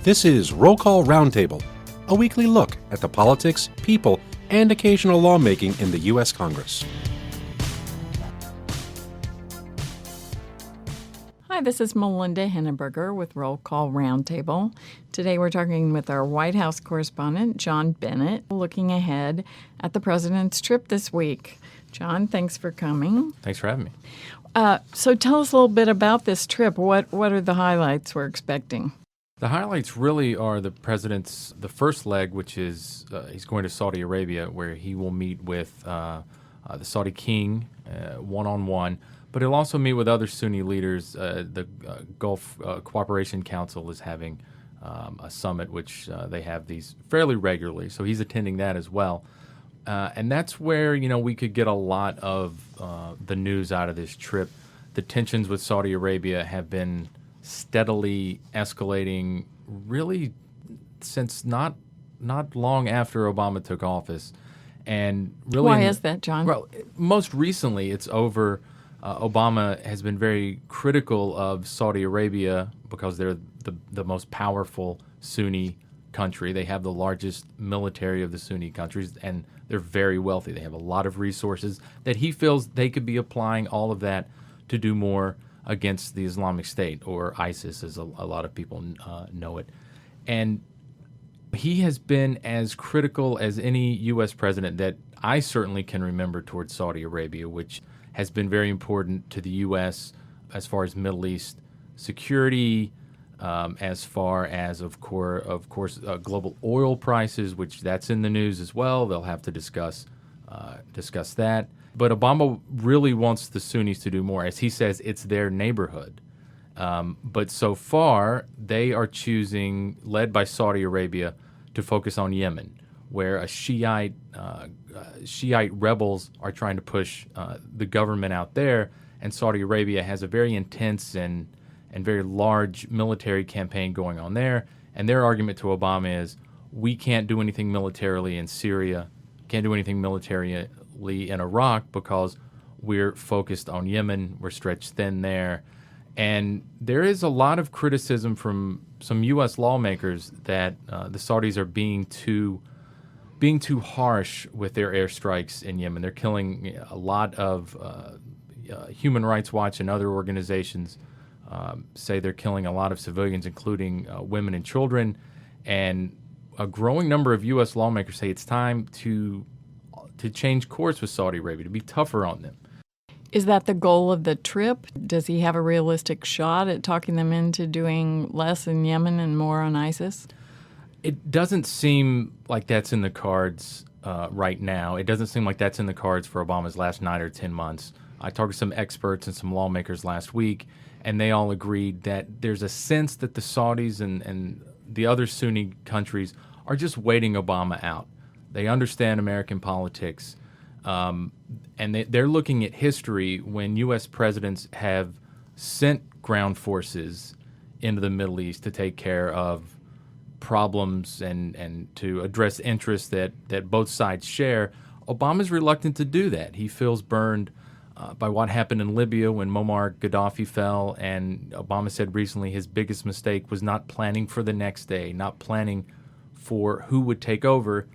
This is Roll Call Roundtable, a weekly look at the politics, people, and occasional lawmaking in the U.S. Congress. Hi, this is Melinda Henneberger with Roll Call Roundtable. Today we're talking with our White House correspondent, John Bennett, looking ahead at the president's trip this week. John, thanks for coming. Thanks for having me. So tell us a little bit about this trip. What are the highlights we're expecting? The highlights really are the first leg, which is he's going to Saudi Arabia, where he will meet with the Saudi king one-on-one. But he'll also meet with other Sunni leaders. The Gulf Cooperation Council is having a summit, which they have these fairly regularly. So he's attending that as well. And that's where, we could get a lot of the news out of this trip. The tensions with Saudi Arabia have been steadily escalating really since not long after Obama took office. And really, why is that, John? Well, most recently it's over. Obama has been very critical of Saudi Arabia because they're the most powerful Sunni country. They have the largest military of the Sunni countries, and they're very wealthy. They have a lot of resources that he feels they could be applying all of that to do more against the Islamic State, or ISIS, as a lot of people know it. And he has been as critical as any U.S. president that I certainly can remember towards Saudi Arabia, which has been very important to the U.S. as far as Middle East security, as far as, of course, global oil prices, which that's in the news as well. They'll have to discuss that. But Obama really wants the Sunnis to do more. As he says, it's their neighborhood. But so far, they are choosing, led by Saudi Arabia, to focus on Yemen, where a Shiite rebels are trying to push the government out there, and Saudi Arabia has a very intense and very large military campaign going on there. And their argument to Obama is, we can't do anything militarily in Syria, can't do anything militarily in Iraq because we're focused on Yemen, we're stretched thin there. And there is a lot of criticism from some U.S. lawmakers that the Saudis are being too harsh with their airstrikes in Yemen. They're killing a lot of Human Rights Watch and other organizations say they're killing a lot of civilians, including women and children. And a growing number of U.S. lawmakers say it's time to change course with Saudi Arabia, to be tougher on them. Is that the goal of the trip? Does he have a realistic shot at talking them into doing less in Yemen and more on ISIS? It doesn't seem like that's in the cards right now. It doesn't seem like that's in the cards for Obama's last 9 or 10 months. I talked to some experts and some lawmakers last week, and they all agreed that there's a sense that the Saudis and the other Sunni countries are just waiting Obama out. They understand American politics, and they're looking at history when U.S. presidents have sent ground forces into the Middle East to take care of problems and to address interests that both sides share. Obama's reluctant to do that. He feels burned by what happened in Libya when Muammar Gaddafi fell, and Obama said recently his biggest mistake was not planning for the next day, not planning for who would take over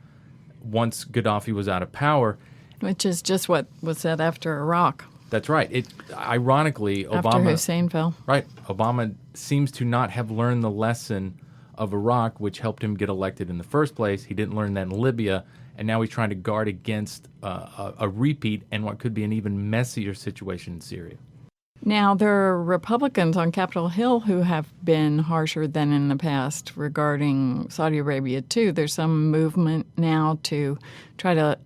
once Gaddafi was out of power. Which is just what was said after Iraq. That's right. Ironically, after Hussein fell. Right. Obama seems to not have learned the lesson of Iraq, which helped him get elected in the first place. He didn't learn that in Libya, and now he's trying to guard against a repeat and what could be an even messier situation in Syria. Now, there are Republicans on Capitol Hill who have been harsher than in the past regarding Saudi Arabia, too. There's some movement now to try to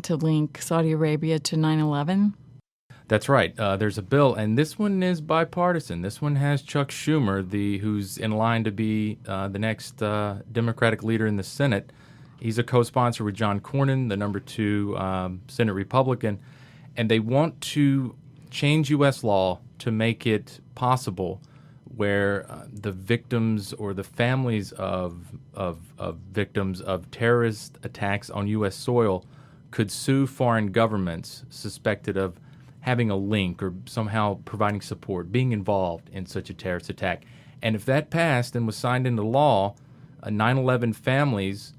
link Saudi Arabia to 9/11. That's right. There's a bill, and this one is bipartisan. This one has Chuck Schumer, who's in line to be the next Democratic leader in the Senate. He's a co-sponsor with John Cornyn, the number 2 Senate Republican, and they want to change U.S. law to make it possible where the victims or the families of victims of terrorist attacks on U.S. soil could sue foreign governments suspected of having a link or somehow providing support, being involved in such a terrorist attack. And if that passed and was signed into law, 9/11 families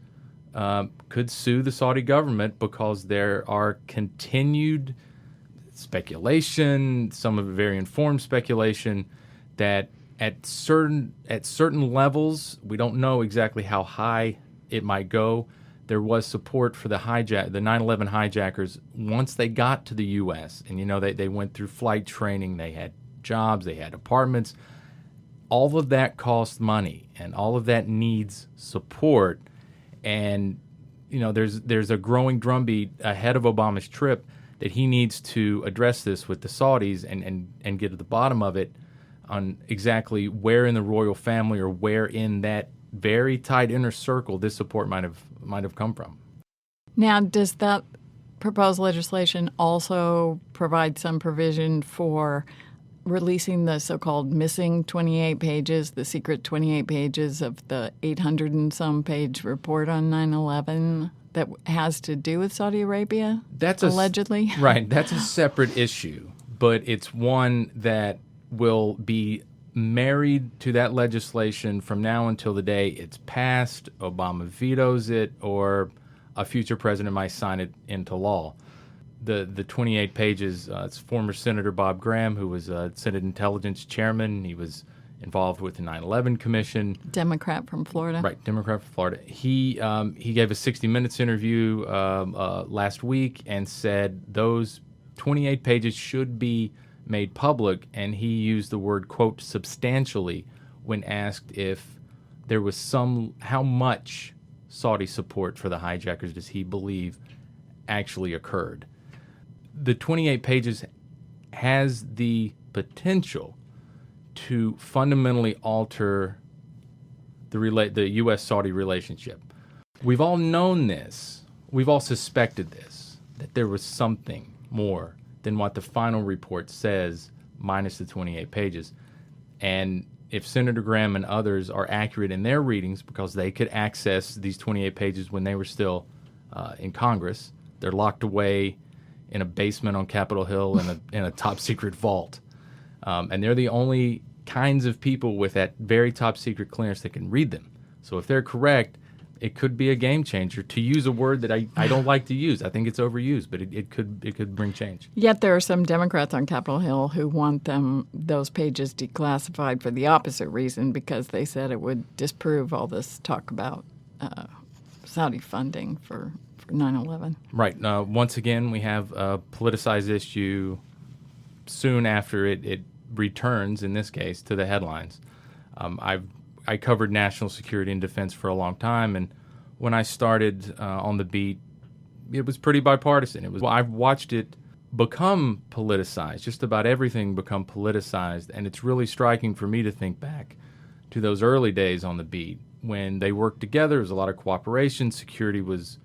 could sue the Saudi government because there are continued speculation, some of it very informed speculation, that at certain levels, we don't know exactly how high it might go. There was support for the 9/11 hijackers once they got to the U.S. And, they went through flight training, they had jobs, they had apartments. All of that costs money, and all of that needs support. And, there's a growing drumbeat ahead of Obama's trip that he needs to address this with the Saudis and get to the bottom of it on exactly where in the royal family or where in that very tight inner circle this support might have come from. Now, does that proposed legislation also provide some provision for releasing the so-called missing 28 pages, the secret 28 pages of the 800 and some page report on 9/11 that has to do with Saudi Arabia, allegedly? Right. That's a separate issue, but it's one that will be married to that legislation from now until the day it's passed, Obama vetoes it, or a future president might sign it into law. The 28 pages, it's former Senator Bob Graham, who was Senate Intelligence Chairman. He was involved with the 9/11 Commission. Democrat from Florida. Right, Democrat from Florida. He gave a 60 Minutes interview last week and said those 28 pages should be made public, and he used the word, quote, substantially, when asked if there was how much Saudi support for the hijackers does he believe actually occurred. The 28 pages has the potential to fundamentally alter the U.S.-Saudi relationship. We've all known this. We've all suspected this, that there was something more than what the final report says, minus the 28 pages. And if Senator Graham and others are accurate in their readings, because they could access these 28 pages when they were still in Congress, they're locked away in a basement on Capitol Hill in a top-secret vault. And they're the only kinds of people with that very top-secret clearance that can read them. So if they're correct, it could be a game changer, to use a word that I don't like to use. I think it's overused, but it could bring change. Yet there are some Democrats on Capitol Hill who want those pages declassified for the opposite reason, because they said it would disprove all this talk about Saudi funding for 9/11. Right. Once again, we have a politicized issue soon after it returns, in this case, to the headlines. I covered national security and defense for a long time, and when I started on the beat, it was pretty bipartisan. I've watched it become politicized, just about everything become politicized, and it's really striking for me to think back to those early days on the beat when they worked together. There was a lot of cooperation. Security was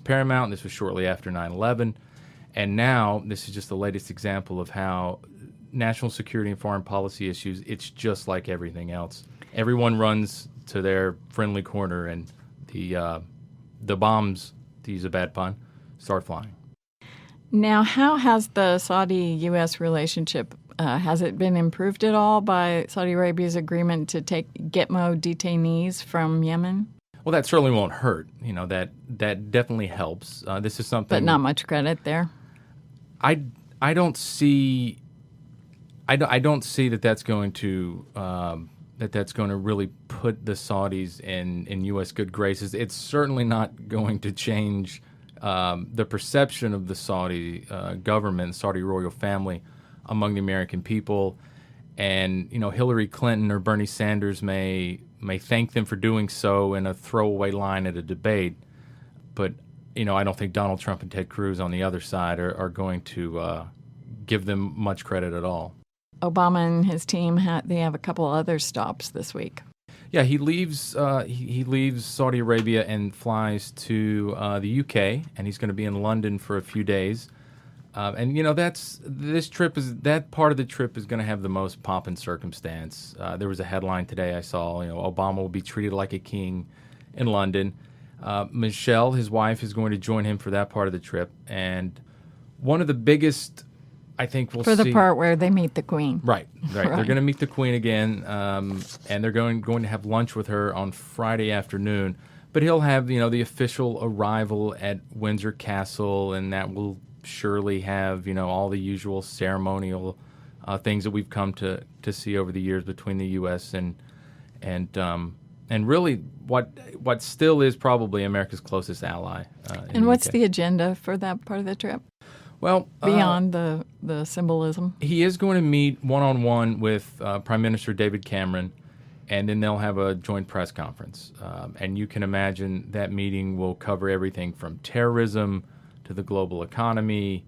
paramount. This was shortly after 9/11, and now this is just the latest example of how national security and foreign policy issues, it's just like everything else. Everyone runs to their friendly corner, and the bombs, to use a bad pun, start flying. Now, how has the Saudi-U.S. relationship, has it been improved at all by Saudi Arabia's agreement to take Gitmo detainees from Yemen? Well, that certainly won't hurt. That definitely helps. This is something. But not much credit there. I don't see. I don't see that's going to that's going to really put the Saudis in U.S. good graces. It's certainly not going to change the perception of the Saudi government, Saudi royal family, among the American people. And Hillary Clinton or Bernie Sanders may thank them for doing so in a throwaway line at a debate, but I don't think Donald Trump and Ted Cruz on the other side are going to give them much credit at all. Obama and his team they have a couple other stops this week. Yeah, he leaves he leaves Saudi Arabia and flies to the UK, and he's going to be in London for a few days. And that part of the trip is going to have the most pomp and circumstance. There was a headline today I saw, Obama will be treated like a king in London. Michelle, his wife, is going to join him for that part of the trip. And one of the biggest I think we'll For see. the part where they meet the Queen. Right. They're Right. going to meet the Queen again, and they're going to have lunch with her on Friday afternoon. But he'll have, the official arrival at Windsor Castle, and that will surely have, all the usual ceremonial things that we've come to see over the years between the U.S. and really what still is probably America's closest ally. And what's the agenda for that part of the trip? Well, Beyond the symbolism? he is going to meet one-on-one with Prime Minister David Cameron, and then they'll have a joint press conference. And you can imagine that meeting will cover everything from terrorism to the global economy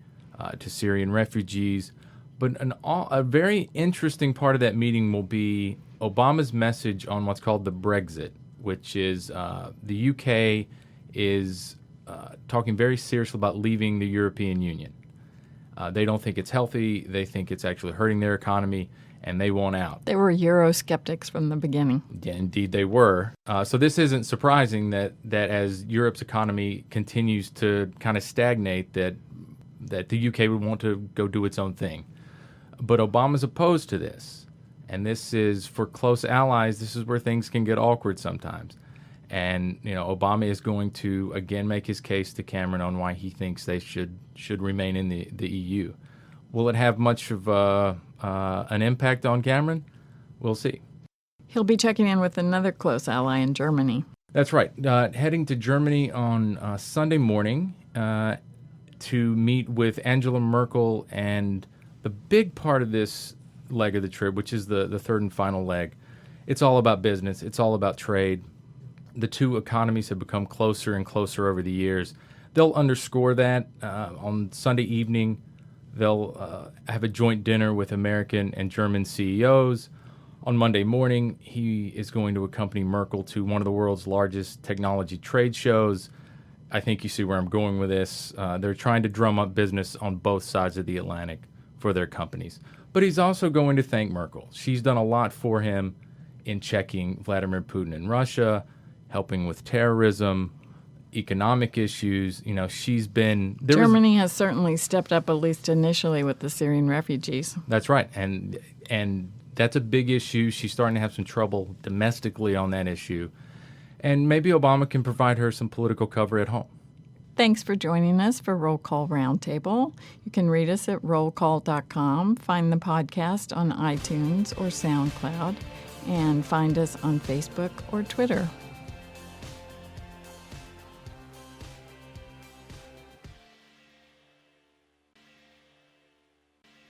to Syrian refugees. But a very interesting part of that meeting will be Obama's message on what's called the Brexit, which is the UK is talking very seriously about leaving the European Union. They don't think it's healthy. They think it's actually hurting their economy, and they want out. They were Eurosceptics from the beginning. Yeah, indeed they were. So this isn't surprising that as Europe's economy continues to kind of stagnate, that the UK would want to go do its own thing. But Obama's opposed to this. And this is, for close allies, this is where things can get awkward sometimes. And, Obama is going to, again, make his case to Cameron on why he thinks they should remain in the EU. Will it have much of an impact on Cameron? We'll see. He'll be checking in with another close ally in Germany. That's right. Heading to Germany on Sunday morning to meet with Angela Merkel. And the big part of this leg of the trip, which is the third and final leg, it's all about business. It's all about trade. The two economies have become closer and closer over the years. They'll underscore that on Sunday evening. They'll have a joint dinner with American and German CEOs. On Monday morning, he is going to accompany Merkel to one of the world's largest technology trade shows. I think you see where I'm going with this. They're trying to drum up business on both sides of the Atlantic for their companies. But he's also going to thank Merkel. She's done a lot for him in checking Vladimir Putin in Russia, helping with terrorism, economic issues. She's been... Germany has certainly stepped up, at least initially, with the Syrian refugees. That's right. And that's a big issue. She's starting to have some trouble domestically on that issue. And maybe Obama can provide her some political cover at home. Thanks for joining us for Roll Call Roundtable. You can read us at rollcall.com, find the podcast on iTunes or SoundCloud, and find us on Facebook or Twitter.